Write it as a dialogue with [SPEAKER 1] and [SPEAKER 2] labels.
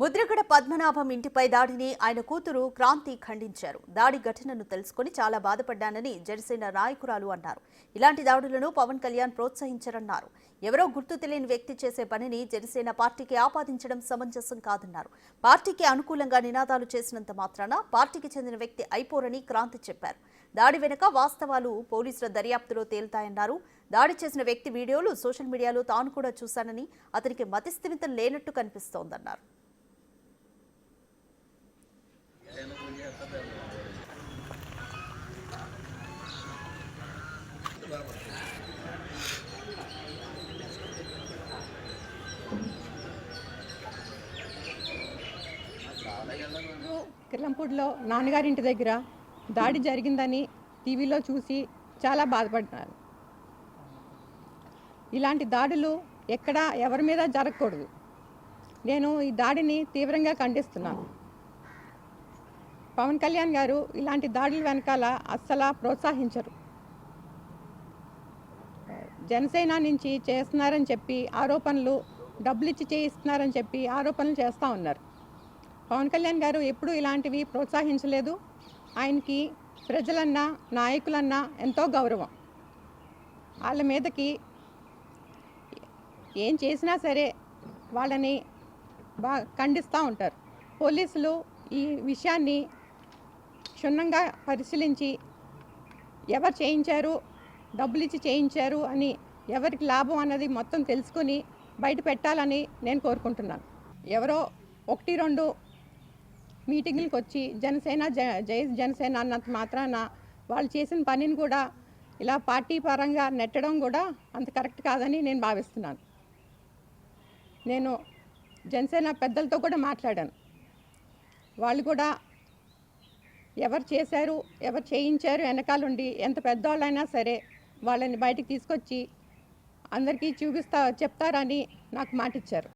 [SPEAKER 1] ముద్రగడ పద్మనాభం ఇంటిపై దాడిని ఆయన కూతురు క్రాంతి ఖండించారు. దాడి ఘటనను తెలుసుకుని చాలా బాధపడ్డానని జనసేన నాయకురాలు అన్నారు. ఇలాంటి దాడులను పవన్ కళ్యాణ్ ప్రోత్సహించారన్నారు. ఎవరో గుర్తు తెలియని వ్యక్తి చేసే పనిని జనసేన పార్టీకి ఆపాదించడం సమంజసం కాదన్నారు. పార్టీకి అనుకూలంగా నినాదాలు చేసినంత మాత్రాన పార్టీకి చెందిన వ్యక్తి అయిపోరని క్రాంతి చెప్పారు. దాడి వెనుక వాస్తవాలు పోలీసుల దర్యాప్తులో తేలుతాయన్నారు. దాడి చేసిన వ్యక్తి వీడియోలు సోషల్ మీడియాలో తాను కూడా చూశానని, అతనికి మతిస్థిమితం లేనట్టు కనిపిస్తోందన్నారు.
[SPEAKER 2] కిర్లంపూడిలో నాన్నగారింటి దగ్గర దాడి జరిగిందని టీవీలో చూసి చాలా బాధపడ్డాను. ఇలాంటి దాడులు ఎక్కడ ఎవరి మీద జరగకూడదు. నేను ఈ దాడిని తీవ్రంగా ఖండిస్తున్నాను. పవన్ కళ్యాణ్ గారు ఇలాంటి దాడుల వెనకాల అస్సలు ప్రోత్సహించరు. జనసేన నుంచి చేస్తున్నారని చెప్పి ఆరోపణలు, డబ్బులు ఇచ్చి చేయిస్తున్నారని చెప్పి ఆరోపణలు చేస్తూ ఉన్నారు. పవన్ కళ్యాణ్ గారు ఎప్పుడూ ఇలాంటివి ప్రోత్సహించలేదు. ఆయనకి ప్రజలన్నా నాయకులన్నా ఎంతో గౌరవం. వాళ్ళ మీదకి ఏం చేసినా సరే వాళ్ళని బాగా ఖండిస్తూ ఉంటారు. పోలీసులు ఈ విషయాన్ని క్షుణ్ణంగా పరిశీలించి ఎవరు చేయించారు, డబ్బులు ఇచ్చి చేయించారు అని, ఎవరికి లాభం అన్నది మొత్తం తెలుసుకొని బయట పెట్టాలని నేను కోరుకుంటున్నాను. ఎవరో 1-2 మీటింగులకు వచ్చి జనసేన జై జనసేన అన్నంత మాత్రాన వాళ్ళు చేసిన పనిని కూడా ఇలా పార్టీ పరంగా నెట్టడం కూడా అంత కరెక్ట్ కాదని నేను భావిస్తున్నాను. నేను జనసేన పెద్దలతో కూడా మాట్లాడాను. వాళ్ళు కూడా ఎవరు చేశారు, ఎవరు చేయించారు వెనకాలండి ఎంత పెద్దవాళ్ళైనా సరే వాళ్ళని బయటికి తీసుకొచ్చి అందరికీ చెప్తారని నాకు మాట ఇచ్చారు.